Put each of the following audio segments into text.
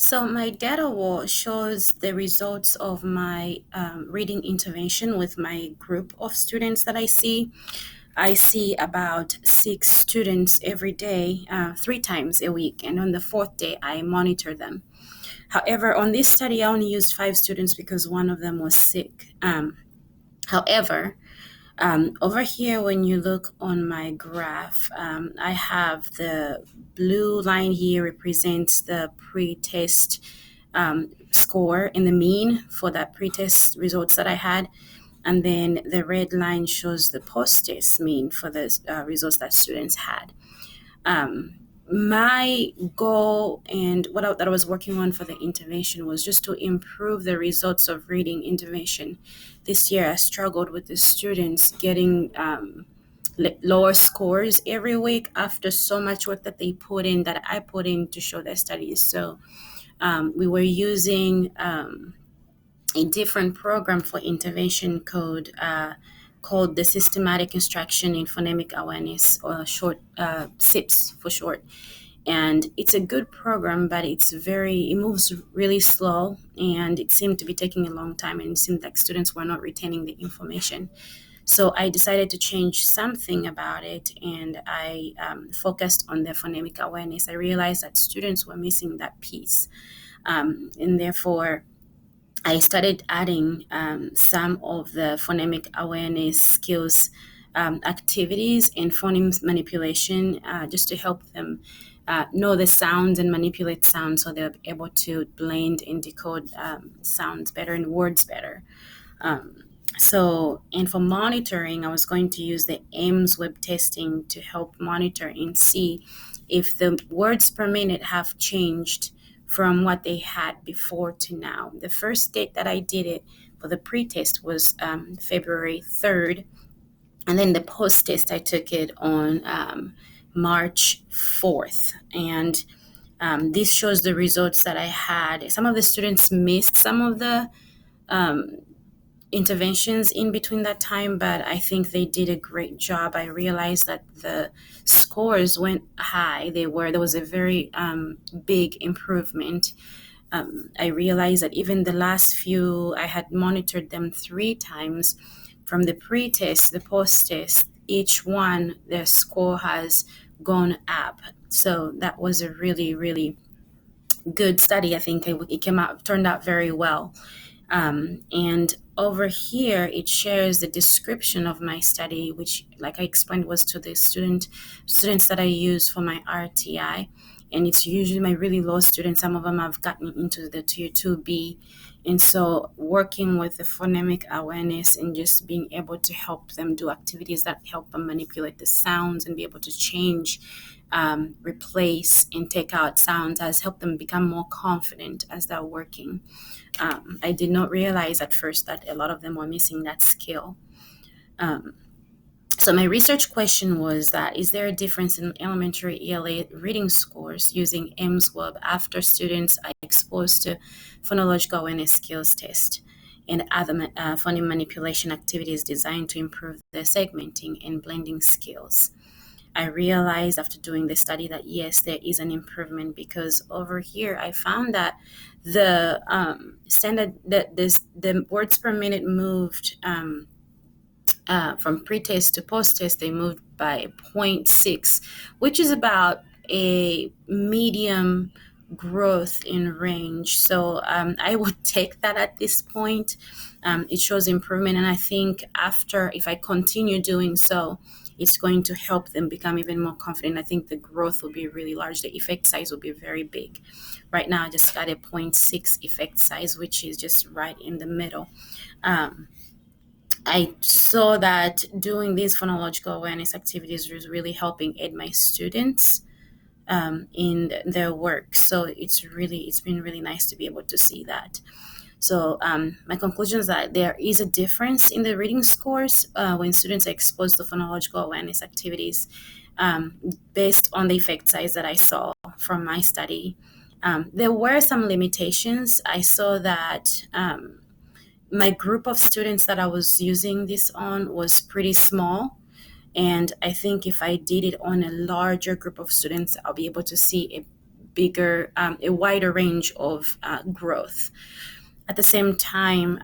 So my data wall shows the results of my reading intervention with my group of students that I see. I see about 6 students every day, 3 times a week, and on the fourth day, I monitor them. However, on this study, I only used 5 students because one of them was sick. However, over here, when you look on my graph, I have the blue line here represents the pre-test score in the mean for that pre-test results that I had. And then the red line shows the post-test mean for the results that students had. My goal and that I was working on for the intervention was just to improve the results of reading intervention. This year, I struggled with the students getting lower scores every week after so much work that they put in, that I put in to show their studies. So we were using a different program for intervention code called the Systematic Instruction in Phonemic Awareness, or short SIPS for short. And it's a good program, but it moves really slow, and it seemed to be taking a long time, and it seemed like students were not retaining the information. So I decided to change something about it, and I focused on the phonemic awareness. I realized that students were missing that piece, and therefore I started adding some of the phonemic awareness skills activities and phoneme manipulation just to help them know the sounds and manipulate sounds, so they're able to blend and decode sounds better and words better. And for monitoring, I was going to use the AIMS web testing to help monitor and see if the words per minute have changed from what they had before to now. The first date that I did it for the pre-test was February 3rd. And then the post-test, I took it on March 4th. And this shows the results that I had. Some of the students missed some of the interventions in between that time, but I think they did a great job. I realized that the scores went high. There was a very big improvement. I realized that even the last few, I had monitored them 3 times from the pre-test, the post-test. Each one, their score has gone up. So that was a really, really good study. I think it turned out very well. And over here, it shares the description of my study, which, like I explained, was to the students that I use for my RTI. And it's usually my really low students. Some of them have gotten into the tier 2B. And so working with the phonemic awareness and just being able to help them do activities that help them manipulate the sounds and be able to change, replace, and take out sounds has helped them become more confident as they're working. I did not realize at first that a lot of them were missing that skill. So my research question was that, is there a difference in elementary ELA reading scores using AIMS-WEB after students are exposed to phonological awareness skills test and other phoneme manipulation activities designed to improve their segmenting and blending skills? I realized after doing the study that yes, there is an improvement, because over here I found that the the words per minute moved from pre-test to post-test. They moved by 0.6, which is about a medium growth in range. So I would take that at this point. It shows improvement, and I think if I continue doing so, it's going to help them become even more confident. I think the growth will be really large. The effect size will be very big. Right now, I just got a 0.6 effect size, which is just right in the middle. I saw that doing these phonological awareness activities was really helping aid my students in their work. So it's been really nice to be able to see that. So my conclusion is that there is a difference in the reading scores when students are exposed to phonological awareness activities based on the effect size that I saw from my study. There were some limitations. I saw that my group of students that I was using this on was pretty small. And I think if I did it on a larger group of students, I'll be able to see a a wider range of growth. At the same time,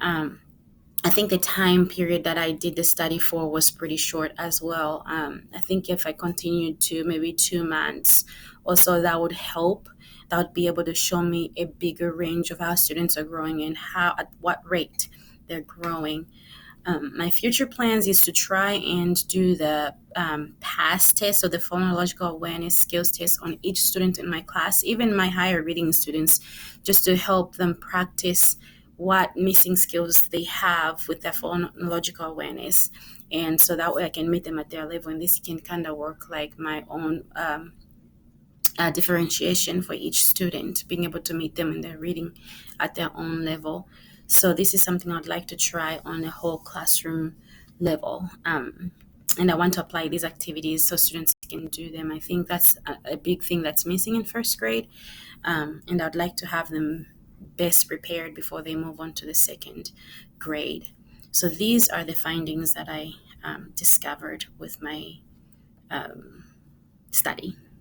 I think the time period that I did the study for was pretty short as well. I think if I continued to maybe 2 months or so, that would help. That would be able to show me a bigger range of how students are growing and how at what rate they're growing. My future plans is to try and do the PASS test, so the phonological awareness skills test, on each student in my class, even my higher reading students, just to help them practice what missing skills they have with their phonological awareness. And so that way I can meet them at their level, and this can kind of work like my own differentiation for each student, being able to meet them in their reading at their own level. So this is something I'd like to try on a whole classroom level. And I want to apply these activities so students can do them. I think that's a big thing that's missing in first grade. And I'd like to have them best prepared before they move on to the second grade. So these are the findings that I discovered with my study.